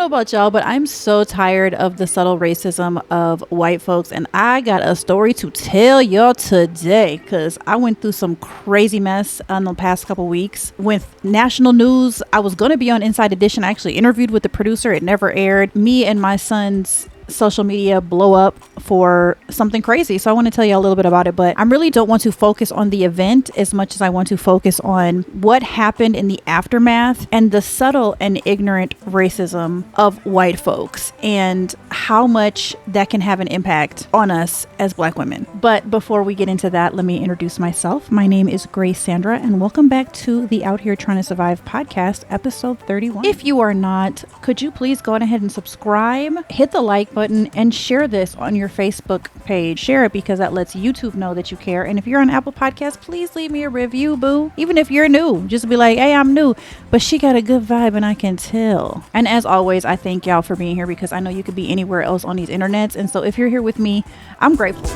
know about y'all, but I'm so tired of the subtle racism of white folks. And I got a story to tell y'all today because I went through some crazy mess in the past couple weeks with national news. I was going to be on Inside Edition. I actually interviewed with the producer. It never aired. Me and my son's social media blow up for something crazy. So I want to tell you a little bit about it, but I really don't want to focus on the event as much as I want to focus on what happened in the aftermath and the subtle and ignorant racism of white folks and how much that can have an impact on us as Black women. But before we get into that, let me introduce myself. My name is Grace Sandra, and welcome back to the Out Here Trying to Survive podcast, episode 31. If you are not, could you please go ahead and subscribe, hit the like button, and share this on your Facebook page. Share it because that lets YouTube know that you care. And if you're on Apple Podcasts, please leave me a review, boo. Even if you're new, just be like, hey, I'm new, but she got a good vibe and I can tell. And as always, I thank y'all for being here because I know you could be anywhere else on these internets. And so if you're here with me, I'm grateful.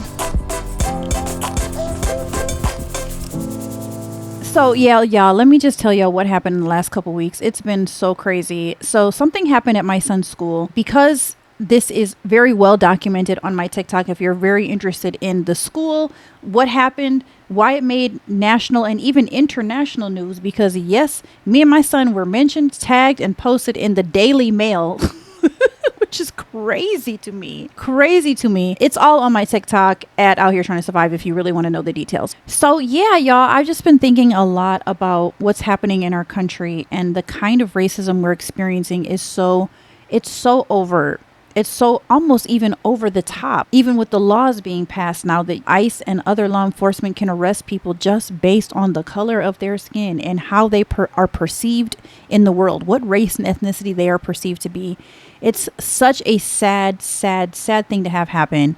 So yeah, y'all, let me just tell y'all what happened in the last couple weeks. It's been so crazy. So something happened at my son's school because this is very well documented on my TikTok. If you're very interested in the school, what happened, why it made national and even international news, because yes, me and my son were mentioned, tagged, and posted in the Daily Mail, which is crazy to me. It's all on my TikTok at Out Here Trying to Survive if you really want to know the details. So yeah, y'all, I've just been thinking a lot about what's happening in our country, and the kind of racism we're experiencing is it's so overt. It's so almost even over the top, even with the laws being passed now that ICE and other law enforcement can arrest people just based on the color of their skin and how they are perceived in the world, what race and ethnicity they are perceived to be. It's such a sad thing to have happen,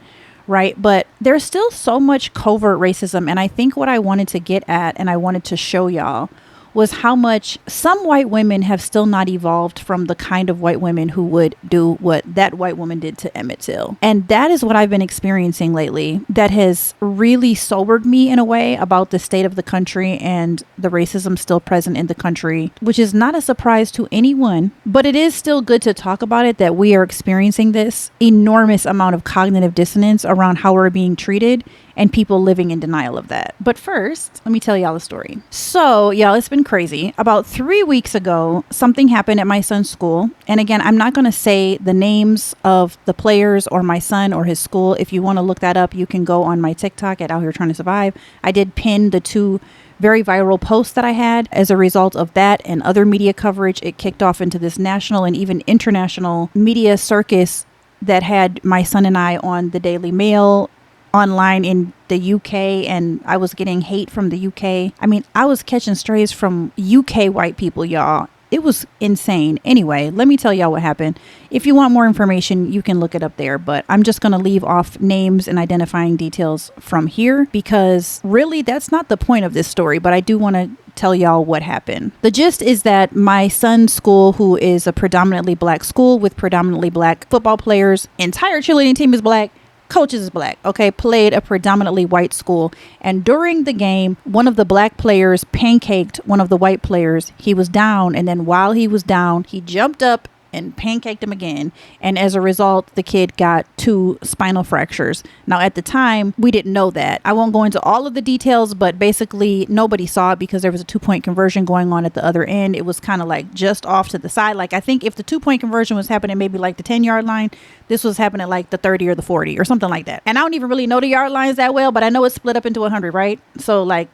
right? But there's still so much covert racism. And I think what I wanted to get at and I wanted to show y'all was how much some white women have still not evolved from the kind of white women who would do what that white woman did to Emmett Till. And that is what I've been experiencing lately that has really sobered me in a way about the state of the country and the racism still present in the country, which is not a surprise to anyone, but it is still good to talk about it, that we are experiencing this enormous amount of cognitive dissonance around how we're being treated and people living in denial of that. But first, let me tell y'all a story. So y'all, it's been crazy. About 3 weeks ago, something happened at my son's school. And again, I'm not going to say the names of the players or my son or his school. If you want to look that up, you can go on my TikTok at Out Here Trying to Survive. I did pin the 2 very viral posts that I had. As a result of that and other media coverage, it kicked off into this national and even international media circus that had my son and I on the Daily Mail, online in the UK, and I was getting hate from the UK. I mean, I was catching strays from UK white people, y'all. It was insane. Anyway, let me tell y'all what happened. If you want more information, you can look it up there, but I'm just going to leave off names and identifying details from here because really that's not the point of this story, but I do want to tell y'all what happened. The gist is that my son's school, who is a predominantly Black school with predominantly Black football players, entire cheerleading team is Black, coaches is Black, okay, played a predominantly white school. And during the game, one of the Black players pancaked one of the white players. He was down, and then while he was down, he jumped up and pancaked him again. And as a result, the kid got 2 spinal fractures. Now, at the time, we didn't know that. I won't go into all of the details, but basically nobody saw it because there was a 2-point conversion going on at the other end. It was kind of like just off to the side. Like, I think if the 2-point conversion was happening maybe like the 10-yard line, this was happening like the 30 or the 40 or something like that. And I don't even really know the yard lines that well, but I know it's split up into 100, right? So like,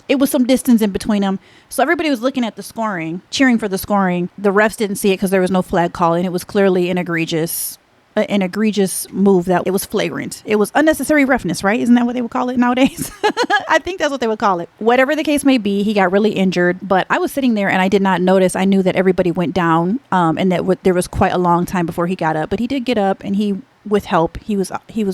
it was some distance in between them. So everybody was looking at the scoring, cheering for the scoring. The refs didn't see it because there was no flag call, and it was clearly an egregious move. That it was flagrant. It was unnecessary roughness, right? Isn't that what they would call it nowadays? I think that's what they would call it. Whatever the case may be, he got really injured, but I was sitting there and I did not notice. I knew that everybody went down and that there was quite a long time before he got up, but he did get up, and he, with help, he was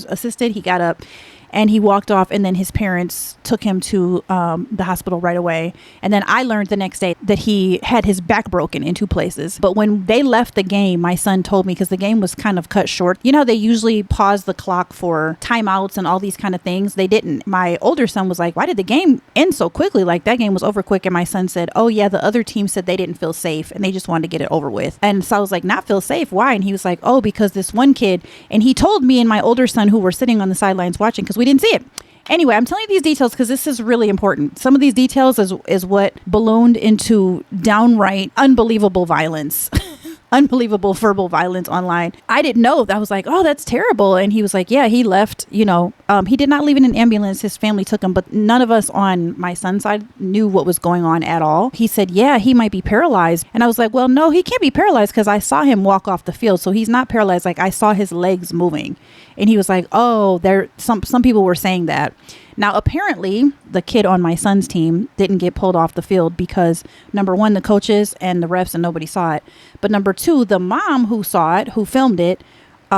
assisted. He got up and he walked off, and then his parents took him to the hospital right away. And then I learned the next day that he had his back broken in 2 places. But when they left the game, my son told me, because the game was kind of cut short, you know, they usually pause the clock for timeouts and all these kind of things. They didn't. My older son was like, why did the game end so quickly? Like, that game was over quick. And my son said, oh yeah, the other team said they didn't feel safe and they just wanted to get it over with. And so I was like, not feel safe? Why? And he was like, oh, because this one kid, and he told me and my older son, who were sitting on the sidelines watching, because we didn't see it. Anyway, I'm telling you these details because this is really important. Some of these details is what ballooned into downright unbelievable violence. Unbelievable verbal violence online. I didn't know. I was like, oh, that's terrible. And he was like, yeah, he left, you know, he did not leave in an ambulance. His family took him, but none of us on my son's side knew what was going on at all. He said, yeah, he might be paralyzed. And I was like, well, no, he can't be paralyzed because I saw him walk off the field. So he's not paralyzed. Like, I saw his legs moving. And he was like, oh, some people were saying that. Now, apparently, the kid on my son's team didn't get pulled off the field because, number one, the coaches and the refs and nobody saw it. But number two, the mom who saw it, who filmed it,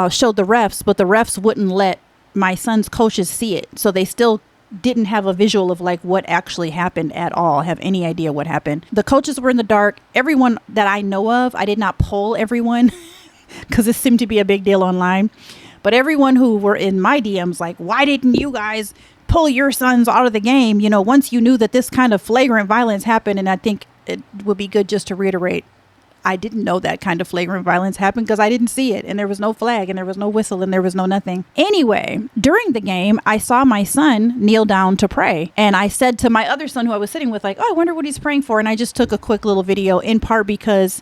showed the refs, but the refs wouldn't let my son's coaches see it. So they still didn't have a visual of like what actually happened at all, have any idea what happened. The coaches were in the dark. Everyone that I know of, I did not poll everyone because this seemed to be a big deal online. But everyone who were in my DMs, like, why didn't you guys pull your sons out of the game? You know, once you knew that this kind of flagrant violence happened. And I think it would be good just to reiterate, I didn't know that kind of flagrant violence happened because I didn't see it. And there was no flag and there was no whistle and there was no nothing. Anyway, during the game, I saw my son kneel down to pray. And I said to my other son who I was sitting with, like, oh, I wonder what he's praying for. And I just took a quick little video, in part because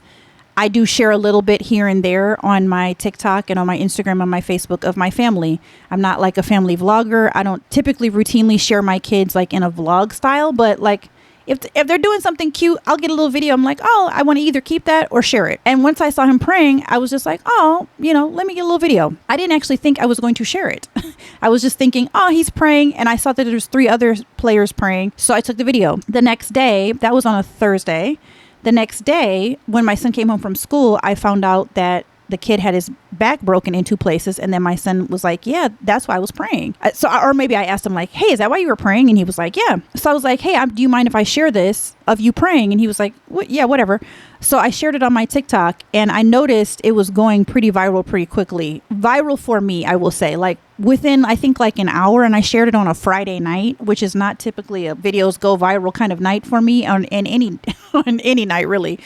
I do share a little bit here and there on my TikTok and on my Instagram and my Facebook of my family. I'm not like a family vlogger. I don't typically routinely share my kids like in a vlog style, but like if they're doing something cute, I'll get a little video. I'm like, oh, I want to either keep that or share it. And once I saw him praying, I was just like, oh, you know, let me get a little video. I didn't actually think I was going to share it. I was just thinking, oh, he's praying. And I saw that there's 3 other players praying. So I took the video. The next day, that was on a Thursday. The next day, when my son came home from school, I found out that the kid had his back broken in 2 places. And then my son was like, yeah, that's why I was praying. Or maybe I asked him like, hey, is that why you were praying? And he was like, yeah. So I was like, hey, do you mind if I share this of you praying? And he was like, yeah, whatever. So I shared it on my TikTok and I noticed it was going pretty viral pretty quickly. Viral for me, I will say, like within, I think like an hour. And I shared it on a Friday night, which is not typically a videos go viral kind of night for me on any night really.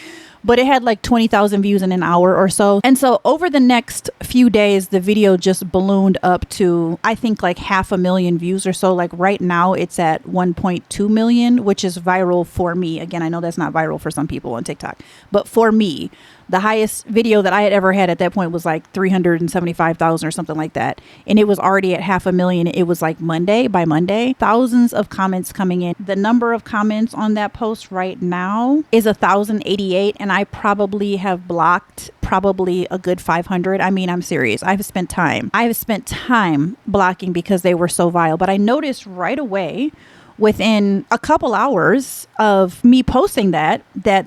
But it had like 20,000 views in an hour or so. And so over the next few days, the video just ballooned up to, I think like 500,000 views or so. Like right now it's at 1.2 million, which is viral for me. Again, I know that's not viral for some people on TikTok, but for me, the highest video that I had ever had at that point was like 375,000 or something like that. And it was already at 500,000. It was like by Monday, thousands of comments coming in. The number of comments on that post right now is 1,088. And I probably have blocked probably a good 500. I mean, I'm serious. I have spent time blocking because they were so vile. But I noticed right away, within a couple hours of me posting that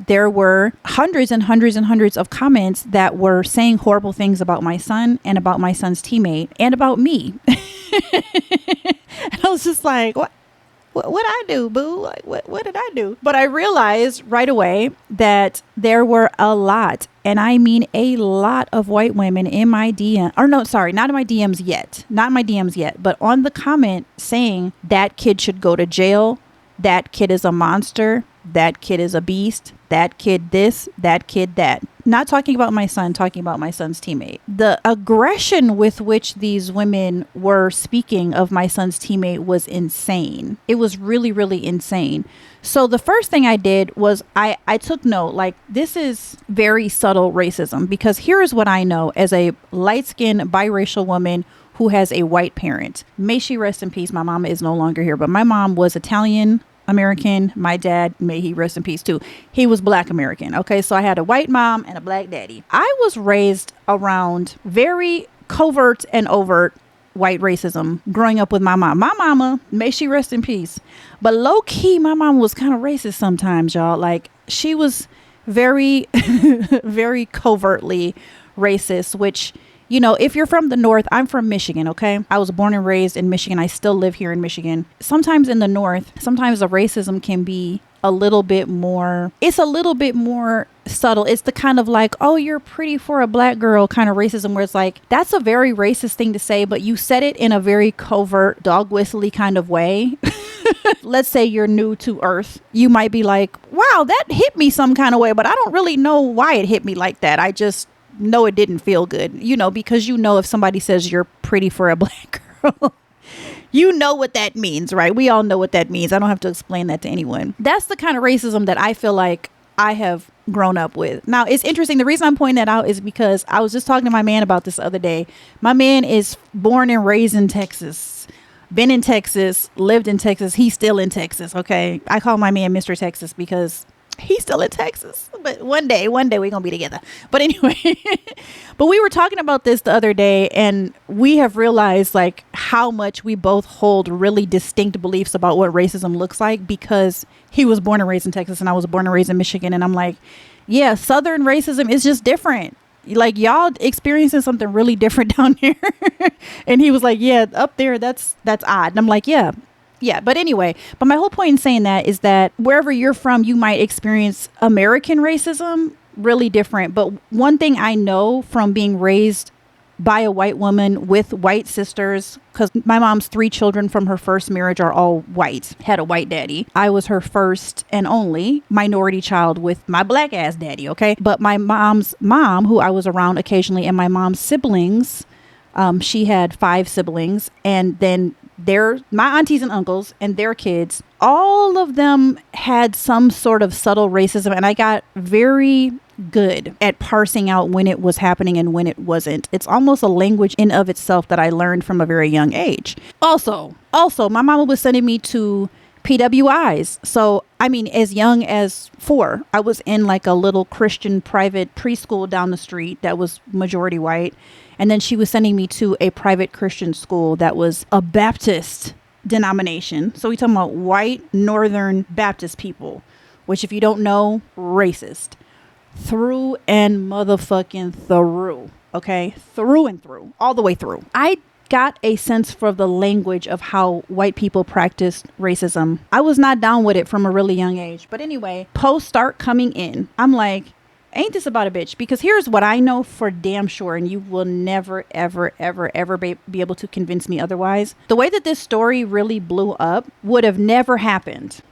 there were hundreds and hundreds and hundreds of comments that were saying horrible things about my son and about my son's teammate and about me. And I was just like, what I do, boo? Like, what did I do? But I realized right away that there were a lot, and I mean a lot of white women in my DM, or no, sorry, not in my DMs yet, but on the comment saying that kid should go to jail, that kid is a monster, that kid is a beast, that kid this, that kid that. Not talking about my son, talking about my son's teammate. The aggression with which these women were speaking of my son's teammate was insane. It was really, really insane. So the first thing I did was I took note, like, this is very subtle racism, because here is what I know as a light-skinned biracial woman who has a white parent. May she rest in peace. My mama is no longer here, but my mom was Italian American. My dad, may he rest in peace too, he was Black American. Okay, so I had a white mom and a Black daddy. I was raised around very covert and overt white racism growing up with my mom. My mama, may she rest in peace, but low key my mom was kind of racist sometimes, y'all. Like, she was very very covertly racist, which You know, if you're from the North, I'm from Michigan, okay? I was born and raised in Michigan. I still live here in Michigan. Sometimes in the North, sometimes the racism can be a little bit more, it's a little bit more subtle. It's the kind of like, oh, you're pretty for a black girl kind of racism, where it's like, that's a very racist thing to say, but you said it in a very covert, dog whistly kind of way. Let's say you're new to Earth. You might be like, wow, that hit me some kind of way, but I don't really know why it hit me like that. I just know it didn't feel good, you know, because you know, if somebody says you're pretty for a black girl, you know what that means, right? We all know what that means. I don't have to explain that to anyone. That's the kind of racism that I feel like I have grown up with. Now, it's interesting. The reason I'm pointing that out is because I was just talking to my man about this the other day. My man is born and raised in Texas, been in Texas, lived in Texas. He's still in Texas. Okay. I call my man Mr. Texas because he's still in Texas, but one day we're gonna be together. But anyway, but we were talking about this the other day, and we have realized like how much we both hold really distinct beliefs about what racism looks like, because he was born and raised in Texas and I was born and raised in Michigan. And I'm like, yeah, Southern racism is just different. Like, y'all experiencing something really different down here. And he was like, yeah, up there, that's odd. And I'm like, yeah. But anyway, but my whole point in saying that is that wherever you're from, you might experience American racism really different. But one thing I know from being raised by a white woman with white sisters, because my mom's 3 children from her first marriage are all white, had a white daddy. I was her first and only minority child with my black ass daddy. Okay. But my mom's mom, who I was around occasionally, and my mom's siblings, she had 5 siblings, and then my aunties and uncles and their kids, all of them had some sort of subtle racism. And I got very good at parsing out when it was happening and when it wasn't. It's almost a language in of itself that I learned from a very young age. Also, my mama was sending me to PWIs. So, I mean, as young as 4, I was in like a little Christian private preschool down the street that was majority white. And then she was sending me to a private Christian school that was a Baptist denomination. So we talking about white Northern Baptist people, which, if you don't know, racist through and motherfucking through. Okay. Through and through, all the way through. I got a sense for the language of how white people practiced racism. I was not down with it from a really young age. But anyway, posts start coming in. I'm like, ain't this about a bitch? Because here's what I know for damn sure, and you will never, ever, ever, ever be able to convince me otherwise. The way that this story really blew up would have never happened.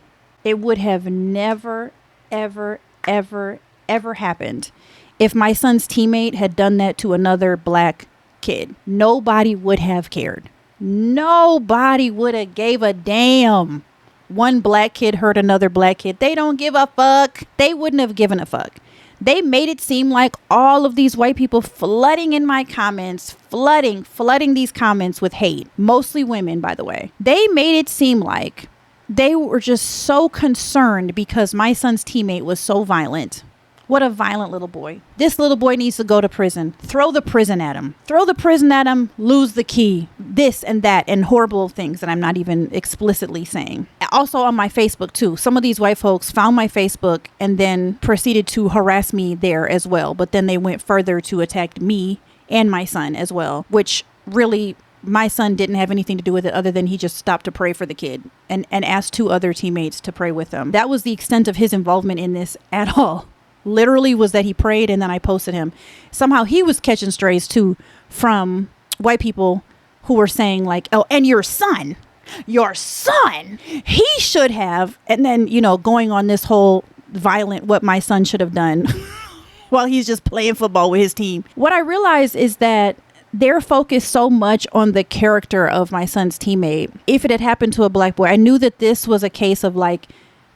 It would have never, ever, ever, ever happened if my son's teammate had done that to another black kid. Nobody would have cared. Nobody would have gave a damn. One black kid hurt another black kid. They don't give a fuck. They wouldn't have given a fuck. They made it seem like all of these white people flooding in my comments, flooding these comments with hate, mostly women, by the way. They made it seem like they were just so concerned because my son's teammate was so violent. What a violent little boy. This little boy needs to go to prison. Throw the prison at him. Throw the prison at him. Lose the key. This and that and horrible things that I'm not even explicitly saying. Also on my Facebook too. Some of these white folks found my Facebook and then proceeded to harass me there as well. But then they went further to attack me and my son as well, which really, my son didn't have anything to do with it other than he just stopped to pray for the kid and asked 2 other teammates to pray with him. That was the extent of his involvement in this at all. Literally was that he prayed and then I posted him. Somehow he was catching strays too from white people who were saying like, oh, and your son, he should have. And then, you know, going on this whole violent, what my son should have done while he's just playing football with his team. What I realized is that they're focused so much on the character of my son's teammate. If it had happened to a black boy, I knew that this was a case of like,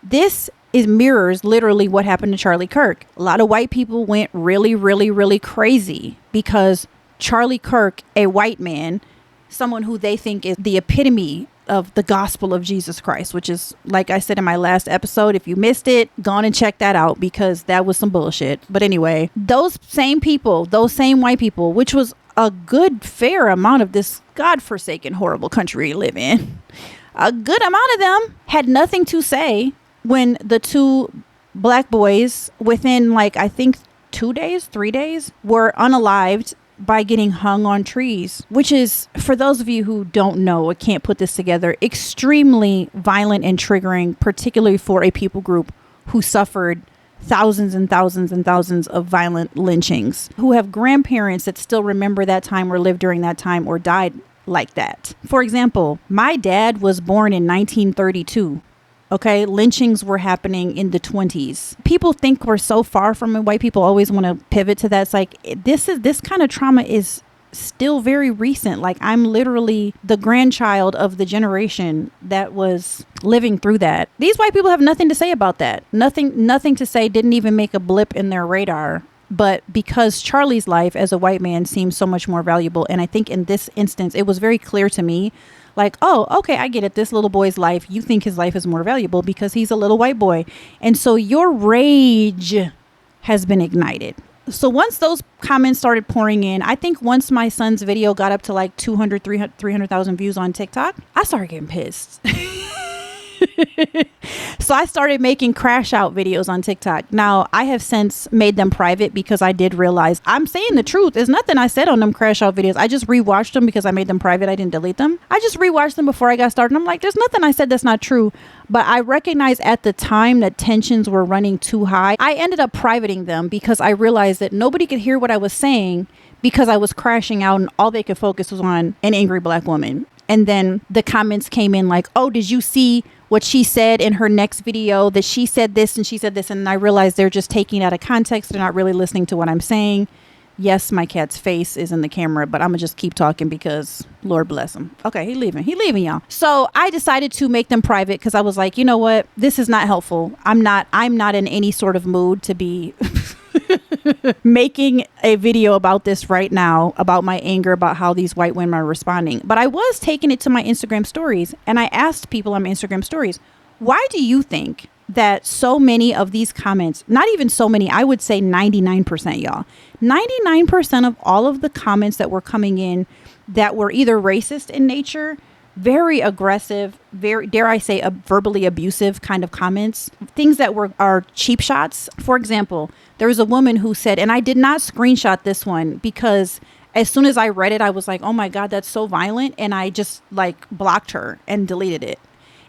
this is mirrors literally what happened to Charlie Kirk. A lot of white people went really, really, really crazy because Charlie Kirk, a white man, someone who they think is the epitome of the gospel of Jesus Christ, which is, like I said in my last episode, if you missed it, go on and check that out because that was some bullshit. But anyway, those same people, those same white people, which was a good fair amount of this godforsaken horrible country we live in, a good amount of them had nothing to say when the 2 black boys within like, I think 3 days were unalived by getting hung on trees, which is, for those of you who don't know or can't put this together, extremely violent and triggering, particularly for a people group who suffered thousands and thousands and thousands of violent lynchings, who have grandparents that still remember that time or lived during that time or died like that. For example, my dad was born in 1932. Okay, lynchings were happening in the 20s. People think we're so far from it. White people always want to pivot to that. It's like, this kind of trauma is still very recent. Like, I'm literally the grandchild of the generation that was living through that. These white people have nothing to say about that. Nothing to say. Didn't even make a blip in their radar. But because Charlie's life as a white man seems so much more valuable, and I think in this instance, it was very clear to me, like, oh, okay, I get it. This little boy's life, you think his life is more valuable because he's a little white boy. And so your rage has been ignited. So once those comments started pouring in, I think once my son's video got up to like 200, 300,000 views on TikTok, I started getting pissed. So I started making crash out videos on TikTok. Now, I have since made them private because I did realize I'm saying the truth. There's nothing I said on them crash out videos. I just rewatched them because I made them private. I didn't delete them. I just rewatched them before I got started. I'm like, there's nothing I said that's not true. But I recognized at the time that tensions were running too high. I ended up privating them because I realized that nobody could hear what I was saying because I was crashing out and all they could focus was on an angry black woman. And then the comments came in like, oh, did you see what she said in her next video, that she said this and she said this? And I realized they're just taking it out of context. They're not really listening to what I'm saying. Yes, my cat's face is in the camera, but I'm gonna just keep talking because Lord bless him. Okay, he leaving, y'all. So I decided to make them private because I was like, you know what? This is not helpful. I'm not in any sort of mood to be making a video about this right now, about my anger, about how these white women are responding. But I was taking it to my Instagram stories, and I asked people on my Instagram stories, why do you think that so many of these comments, not even so many, I would say 99%, y'all, 99% of all of the comments that were coming in that were either racist in nature, very aggressive, very, dare I say, verbally abusive kind of comments, things that are cheap shots. For example, there was a woman who said, and I did not screenshot this one because as soon as I read it, I was like, oh my God, that's so violent. And I just like blocked her and deleted it.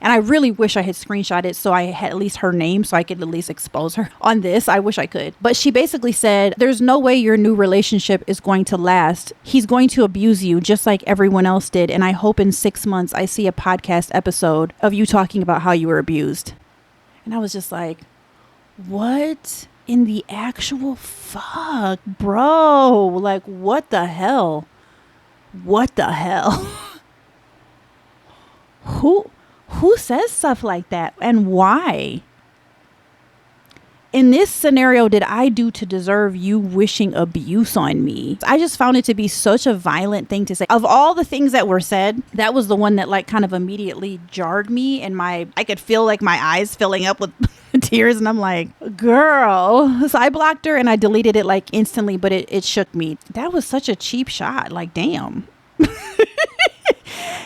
And I really wish I had screenshot it so I had at least her name so I could at least expose her on this. I wish I could. But she basically said, there's no way your new relationship is going to last. He's going to abuse you just like everyone else did. And I hope in 6 months I see a podcast episode of you talking about how you were abused. And I was just like, what in the actual fuck, bro? Like, what the hell? What the hell? Who says stuff like that and why? In this scenario, did I do to deserve you wishing abuse on me? I just found it to be such a violent thing to say. Of all the things that were said, that was the one that like kind of immediately jarred me, and I could feel like my eyes filling up with tears, and I'm like, girl. So I blocked her and I deleted it like instantly, but it shook me. That was such a cheap shot. Like, damn.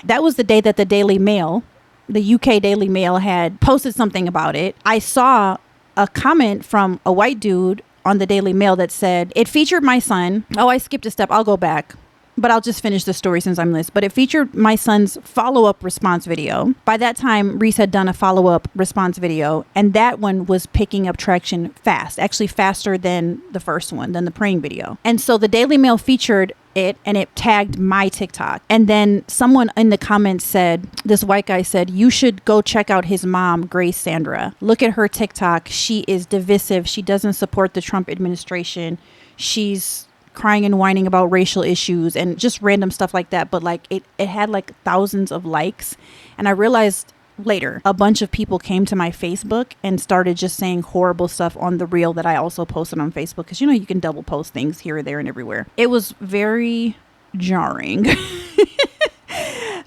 That was the day that the Daily Mail, the UK Daily Mail, had posted something about it. I saw a comment from a white dude on the Daily Mail that said, it featured my son. Oh, I skipped a step. I'll go back, but I'll just finish the story since I'm this. But it featured my son's follow-up response video. By that time, Reese had done a follow-up response video, and that one was picking up traction fast, actually faster than the first one, than the praying video. And so the Daily Mail featured it, and it tagged my TikTok. And then someone in the comments said, this white guy said, you should go check out his mom, Grace Sandra. Look at her TikTok. She is divisive. She doesn't support the Trump administration. She's crying and whining about racial issues and just random stuff like that. But like it had like thousands of likes. And I realized later a bunch of people came to my Facebook and started just saying horrible stuff on the reel that I also posted on Facebook, because you know you can double post things here, there, and everywhere. It was very jarring.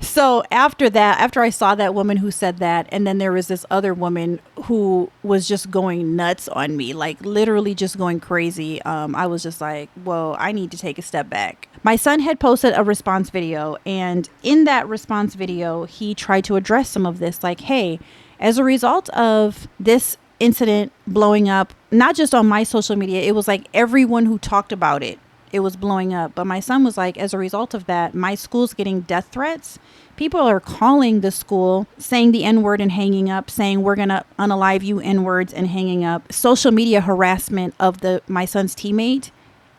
So after that, after I saw that woman who said that, and then there was this other woman who was just going nuts on me, like literally just going crazy. I was just like, whoa, I need to take a step back. My son had posted a response video, and in that response video, he tried to address some of this, like, hey, as a result of this incident blowing up, not just on my social media, it was like everyone who talked about it it was blowing up. But my son was like, as a result of that, my school's getting death threats. People are calling the school, saying the N-word and hanging up, saying we're going to unalive you N-words and hanging up. Social media harassment of my son's teammate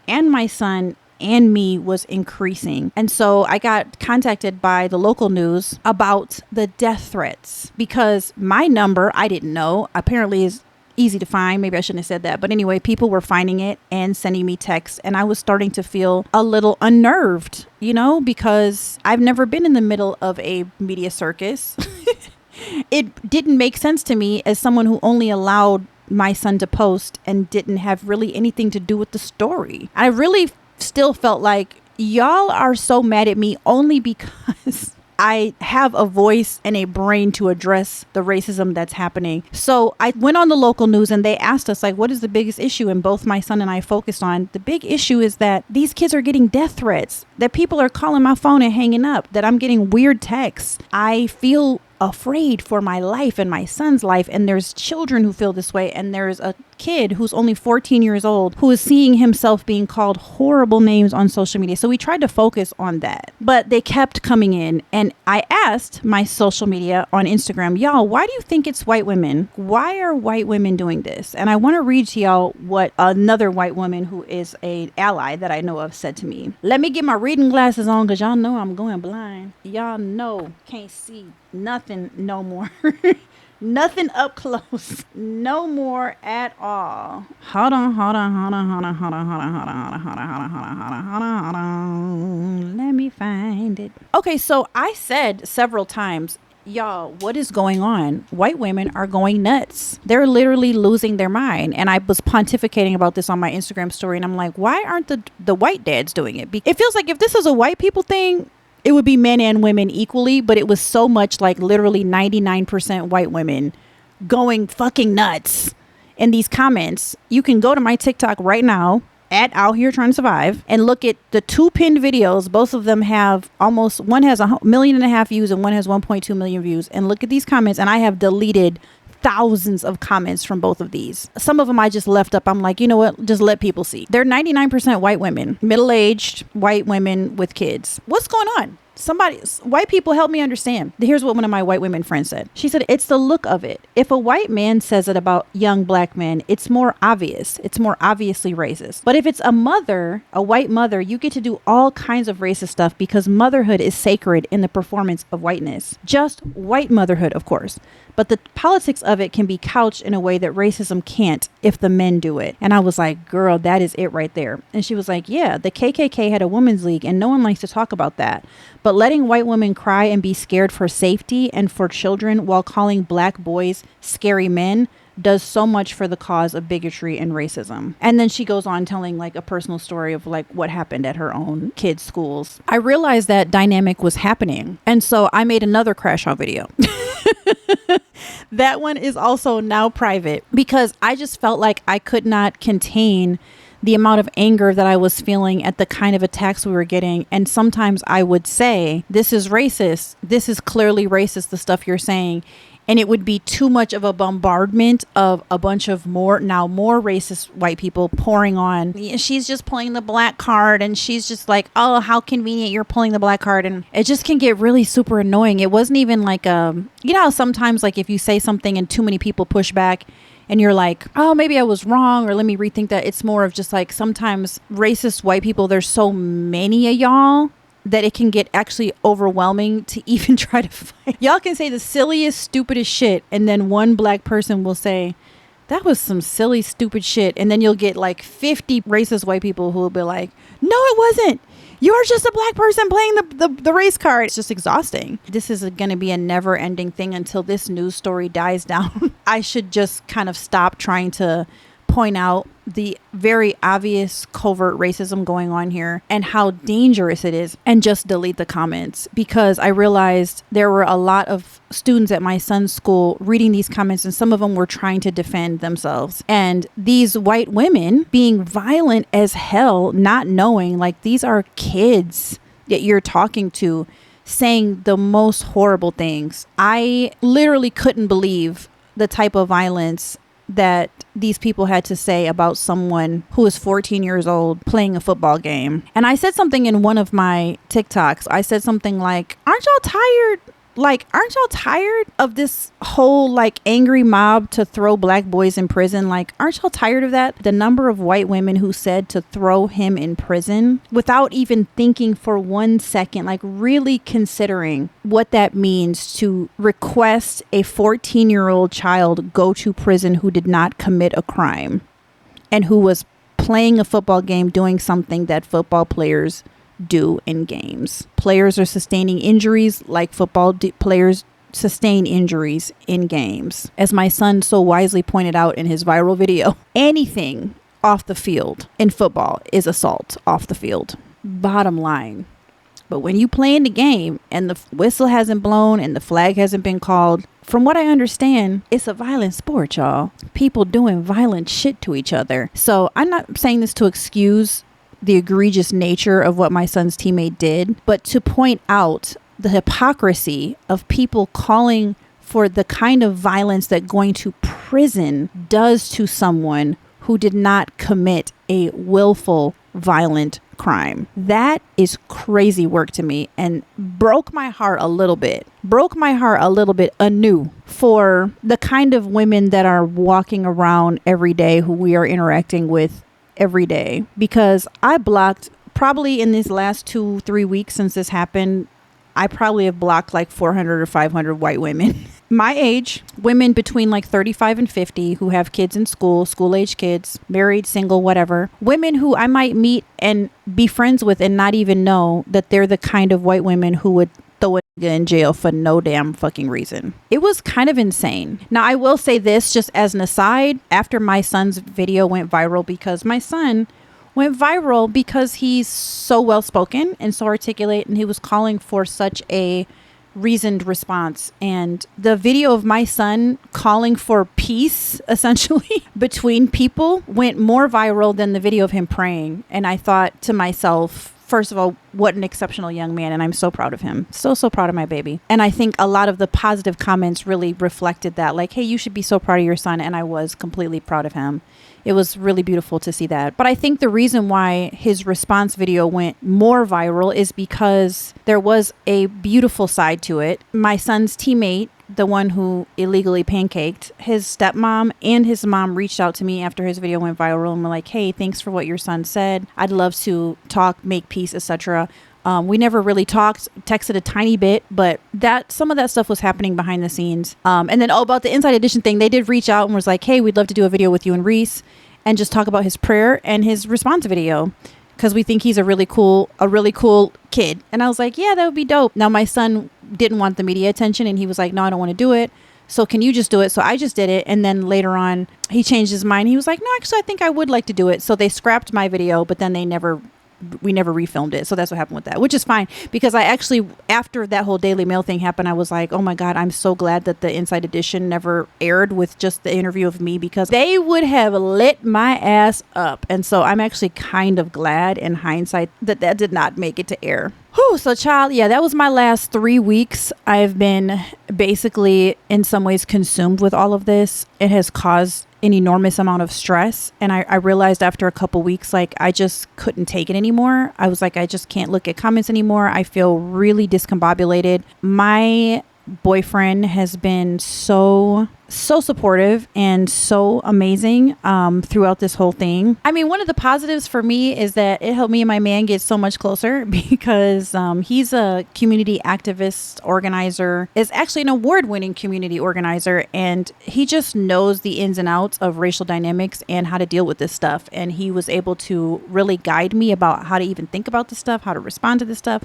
and my son and me was increasing. And so I got contacted by the local news about the death threats because my number, I didn't know, apparently is easy to find. Maybe I shouldn't have said that. But anyway, people were finding it and sending me texts. And I was starting to feel a little unnerved, because I've never been in the middle of a media circus. It didn't make sense to me as someone who only allowed my son to post and didn't have really anything to do with the story. I really still felt like y'all are so mad at me only because I have a voice and a brain to address the racism that's happening. So I went on the local news and they asked us, like, what is the biggest issue? And both my son and I focused on the big issue is that these kids are getting death threats, that people are calling my phone and hanging up, that I'm getting weird texts. I feel afraid for my life and my son's life. And there's children who feel this way. And there's a kid who's only 14 years old who is seeing himself being called horrible names on social media. So we tried to focus on that, but they kept coming in. And I asked my social media on Instagram, y'all, why do you think it's white women? Why are white women doing this? And I want to read to y'all what another white woman who is an ally that I know of said to me. Let me get my reading glasses on because y'all know I'm going blind. Y'all know can't see nothing no more. Nothing up close. No more at all. Hold on. Let me find it. Okay, so I said several times, y'all, what is going on? White women are going nuts. They're literally losing their mind. And I was pontificating about this on my Instagram story. And I'm like, why aren't the white dads doing it? It feels like if this is a white people thing, it would be men and women equally, but it was so much like literally 99% white women going fucking nuts in these comments. You can go to my TikTok right now at Out Here Trying to Survive and look at the two pinned videos. Both of them have one has 1.5 million views and one has 1.2 million views. And look at these comments. And I have deleted thousands of comments from both of these. Some of them I just left up. I'm like, you know what? Just let people see. They're 99% white women, middle-aged white women with kids. What's going on? White people help me understand. Here's what one of my white women friends said. She said, it's the look of it. If a white man says it about young black men, it's more obvious. It's more obviously racist. But if it's a white mother, you get to do all kinds of racist stuff because motherhood is sacred in the performance of whiteness. Just white motherhood, of course. But the politics of it can be couched in a way that racism can't if the men do it. And I was like, girl, that is it right there. And she was like, yeah, the KKK had a women's league and no one likes to talk about that. But letting white women cry and be scared for safety and for children while calling black boys scary men does so much for the cause of bigotry and racism. And then she goes on telling like a personal story of like what happened at her own kids' schools. I realized that dynamic was happening. And so I made another crash out video. That one is also now private because I just felt like I could not contain the amount of anger that I was feeling at the kind of attacks we were getting. And sometimes I would say, this is racist. This is clearly racist, the stuff you're saying. And it would be too much of a bombardment of a bunch of more racist white people pouring on. She's just pulling the black card. And she's just like, oh, how convenient you're pulling the black card. And it just can get really super annoying. It wasn't even like, you know how sometimes like if you say something and too many people push back and you're like, oh, maybe I was wrong or let me rethink that. It's more of just like sometimes racist white people, there's so many of y'all that it can get actually overwhelming to even try to fight. Y'all can say the silliest, stupidest shit. And then one black person will say, that was some silly, stupid shit. And then you'll get like 50 racist white people who will be like, no, it wasn't. You're just a black person playing the race card. It's just exhausting. This is going to be a never ending thing until this news story dies down. I should just kind of stop trying to point out the very obvious covert racism going on here and how dangerous it is and just delete the comments because I realized there were a lot of students at my son's school reading these comments and some of them were trying to defend themselves. And these white women being violent as hell, not knowing like these are kids that you're talking to saying the most horrible things. I literally couldn't believe the type of violence that these people had to say about someone who is 14 years old playing a football game. And I said something in one of my TikToks. I said something like, aren't y'all tired? Like, aren't y'all tired of this whole like angry mob to throw black boys in prison? Like, aren't y'all tired of that? The number of white women who said to throw him in prison without even thinking for 1 second, like really considering what that means to request a 14-year-old child go to prison who did not commit a crime and who was playing a football game, doing something that football players do in games. Players are sustaining injuries like football players sustain injuries in games. As my son so wisely pointed out in his viral video, anything off the field in football is assault off the field. Bottom line. But when you play in the game and the whistle hasn't blown and the flag hasn't been called, from what I understand, it's a violent sport, y'all. People doing violent shit to each other. So I'm not saying this to excuse the egregious nature of what my son's teammate did, but to point out the hypocrisy of people calling for the kind of violence that going to prison does to someone who did not commit a willful violent crime. That is crazy work to me and broke my heart a little bit anew for the kind of women that are walking around every day who we are interacting with every day. Because I blocked, probably in these last 2-3 weeks since this happened, I probably have blocked like 400 or 500 white women my age, women between like 35 and 50 who have kids in school age kids, married, single, whatever. Women who I might meet and be friends with and not even know that they're the kind of white women who would throw a nigga in jail for no damn fucking reason. It was kind of insane. Now, I will say this just as an aside, after my son's video went viral, because my son went viral because he's so well spoken and so articulate, and he was calling for such a reasoned response. And the video of my son calling for peace essentially between people went more viral than the video of him praying. And I thought to myself, first of all, what an exceptional young man. And I'm so proud of him. So proud of my baby. And I think a lot of the positive comments really reflected that. Like, hey, you should be so proud of your son. And I was completely proud of him. It was really beautiful to see that. But I think the reason why his response video went more viral is because there was a beautiful side to it. My son's teammate, the one who illegally pancaked, his stepmom and his mom reached out to me after his video went viral and were like, hey, thanks for what your son said. I'd love to talk, make peace, etc. We never really talked, texted a tiny bit, but that some of that stuff was happening behind the scenes. And then about the Inside Edition thing, they did reach out and was like, hey, we'd love to do a video with you and Reese and just talk about his prayer and his response video, because we think he's a really cool kid. And I was like, yeah, that would be dope. Now, my son didn't want the media attention and he was like, no, I don't want to do it. So can you just do it? So I just did it. And then later on, he changed his mind. He was like, no, actually, I think I would like to do it. So they scrapped my video, but then we never refilmed it. So that's what happened with that, which is fine, because I actually, after that whole Daily Mail thing happened, I was like, oh my God, I'm so glad that the Inside Edition never aired with just the interview of me, because they would have lit my ass up. And so I'm actually kind of glad in hindsight that did not make it to air. Whew, so child, yeah, that was my last 3 weeks. I've been basically in some ways consumed with all of this. It has caused an enormous amount of stress. And I realized after a couple weeks, like, I just couldn't take it anymore. I was like, I just can't look at comments anymore. I feel really discombobulated. My boyfriend has been so supportive and so amazing throughout this whole thing. I mean, one of the positives for me is that it helped me and my man get so much closer, because he's a community activist organizer, is actually an award-winning community organizer, and he just knows the ins and outs of racial dynamics and how to deal with this stuff. And he was able to really guide me about how to even think about this stuff, how to respond to this stuff,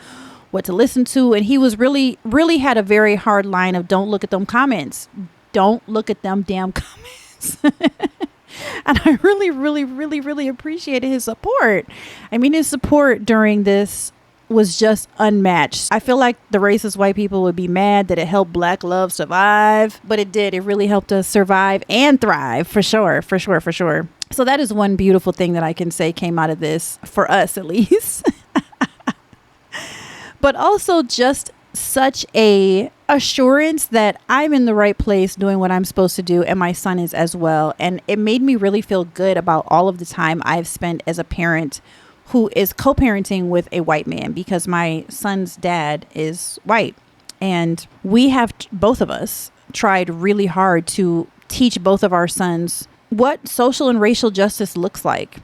what to listen to. And he was really had a very hard line of don't look at them comments. Don't look at them damn comments. And I really appreciated his support. I mean, his support during this was just unmatched. I feel like the racist white people would be mad that it helped Black love survive, but it did. It really helped us survive and thrive, for sure. So that is one beautiful thing that I can say came out of this, for us at least. But also just such a assurance that I'm in the right place doing what I'm supposed to do, and my son is as well. And it made me really feel good about all of the time I've spent as a parent who is co-parenting with a white man, because my son's dad is white. And we have, both of us, tried really hard to teach both of our sons what social and racial justice looks like,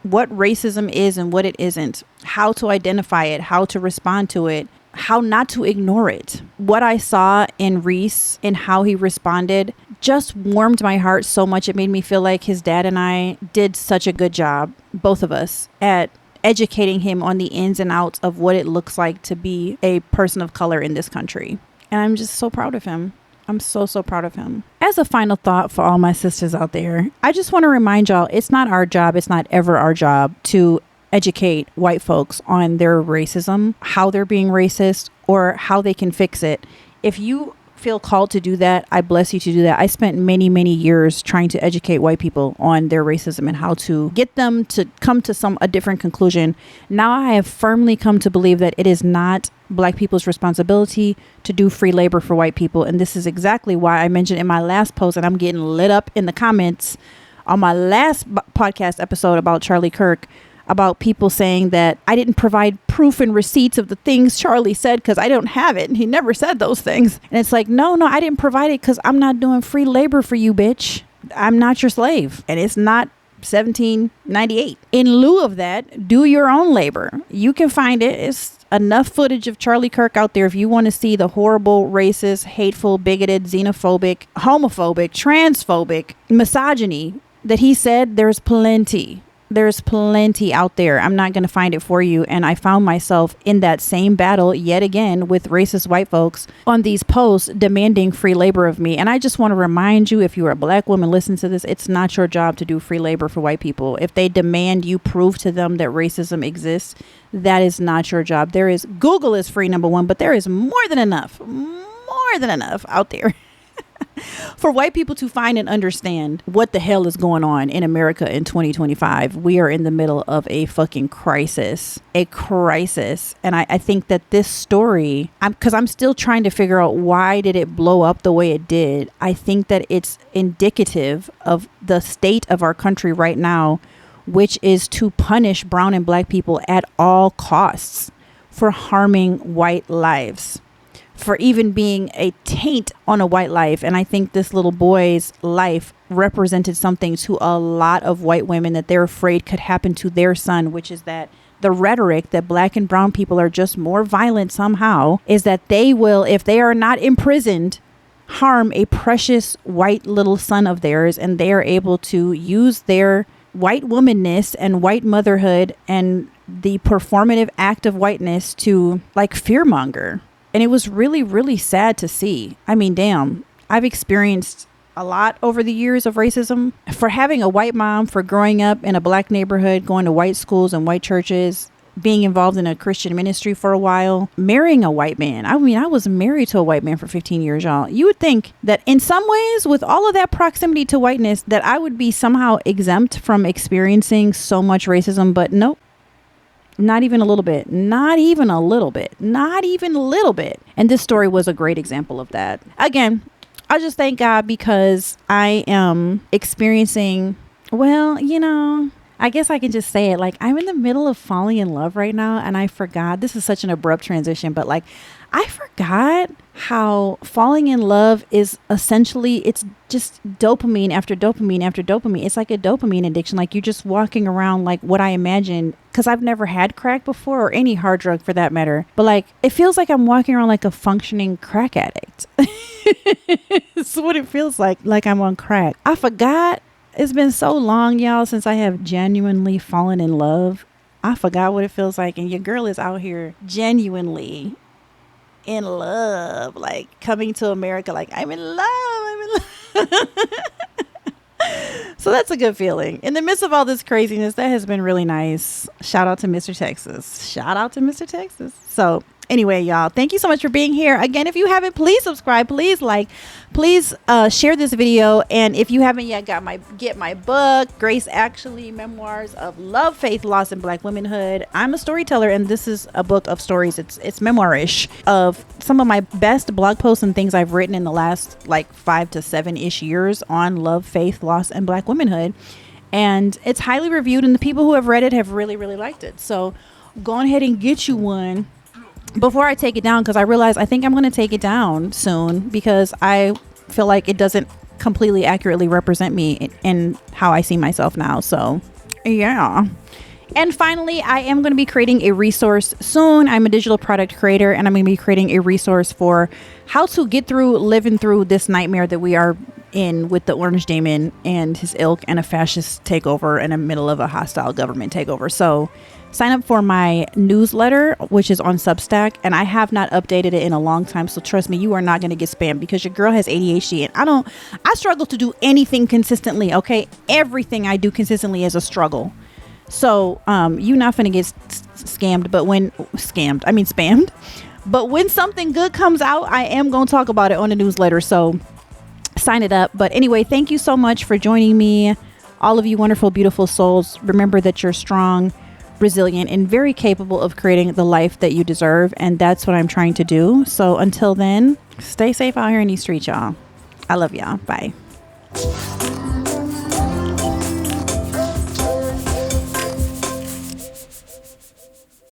what racism is and what it isn't, how to identify it, how to respond to it, how not to ignore it. What I saw in Reese and how he responded just warmed my heart so much. It made me feel like his dad and I did such a good job, both of us, at educating him on the ins and outs of what it looks like to be a person of color in this country. And I'm just so proud of him. I'm so proud of him. As a final thought for all my sisters out there, I just want to remind y'all, it's not our job. It's not ever our job to educate white folks on their racism, how they're being racist, or how they can fix it. If you feel called to do that, I bless you to do that. I spent many years trying to educate white people on their racism and how to get them to come to a different conclusion. Now I have firmly come to believe that it is not Black people's responsibility to do free labor for white people. And this is exactly why I mentioned in my last post, and I'm getting lit up in the comments on my last podcast episode about Charlie Kirk, about people saying that I didn't provide proof and receipts of the things Charlie said because I don't have it. And he never said those things. And it's like, no, I didn't provide it because I'm not doing free labor for you, bitch. I'm not your slave. And it's not 1798. In lieu of that, do your own labor. You can find it. It's enough footage of Charlie Kirk out there if you want to see the horrible, racist, hateful, bigoted, xenophobic, homophobic, transphobic misogyny that he said. There's plenty. There's plenty out there. I'm not going to find it for you. And I found myself in that same battle yet again with racist white folks on these posts demanding free labor of me. And I just want to remind you, if you're a Black woman listening to this, it's not your job to do free labor for white people. If they demand you prove to them that racism exists, that is not your job. Google is free, number one, but there is more than enough out there for white people to find and understand what the hell is going on in America in 2025. We are in the middle of a fucking crisis. And I think that this story, because I'm still trying to figure out why did it blow up the way it did. I think that it's indicative of the state of our country right now, which is to punish brown and Black people at all costs for harming white lives, for even being a taint on a white life. And I think this little boy's life represented something to a lot of white women that they're afraid could happen to their son, which is that the rhetoric that Black and brown people are just more violent somehow is that they will, if they are not imprisoned, harm a precious white little son of theirs. And they are able to use their white womanness and white motherhood and the performative act of whiteness to like fearmonger. And it was really sad to see. I mean, damn, I've experienced a lot over the years of racism. For having a white mom, for growing up in a Black neighborhood, going to white schools and white churches, being involved in a Christian ministry for a while, marrying a white man. I mean, I was married to a white man for 15 years, y'all. You would think that in some ways, with all of that proximity to whiteness, that I would be somehow exempt from experiencing so much racism, but nope. Not even a little bit. And this story was a great example of that. Again, I just thank God because I am experiencing, I guess I can just say it, like I'm in the middle of falling in love right now. And I forgot, this is such an abrupt transition, but like I forgot how falling in love is essentially, it's just dopamine after dopamine after dopamine. It's like a dopamine addiction. Like you're just walking around like what I imagine, because I've never had crack before or any hard drug for that matter. But like, it feels like I'm walking around like a functioning crack addict. It's what it feels like I'm on crack. I forgot. It's been so long, y'all, since I have genuinely fallen in love. I forgot what it feels like. And your girl is out here genuinely in love, like coming to America, like I'm in love. So that's a good feeling. In the midst of all this craziness, that has been really nice. Shout out to Mr. Texas. So Anyway, y'all, thank you so much for being here. Again, if you haven't, please subscribe, please like, please share this video. And if you haven't yet get my book, Grace Actually, Memoirs of Love, Faith, Loss, and Black Womanhood. I'm a storyteller, and this is a book of stories. It's memoir-ish of some of my best blog posts and things I've written in the last like 5 to 7-ish years on love, faith, loss, and Black womanhood. And it's highly reviewed, and the people who have read it have really, really liked it. So go on ahead and get you one before I take it down, because I think I'm going to take it down soon, because I feel like it doesn't completely accurately represent me in how I see myself now. So yeah. And finally, I am going to be creating a resource soon. I'm a digital product creator, and I'm going to be creating a resource for how to get through living through this nightmare that we are in with the Orange Demon and his ilk and a fascist takeover in the middle of a hostile government takeover. So sign up for my newsletter, which is on Substack, and I have not updated it in a long time. So trust me, you are not going to get spammed, because your girl has ADHD, and I struggle to do anything consistently. Okay. Everything I do consistently is a struggle. So, you're not going to get spammed, but when something good comes out, I am going to talk about it on the newsletter. So sign it up. But anyway, thank you so much for joining me. All of you wonderful, beautiful souls. Remember that you're strong, resilient, and very capable of creating the life that you deserve. And that's what I'm trying to do. So until then, stay safe out here in these streets, y'all. I love y'all. Bye.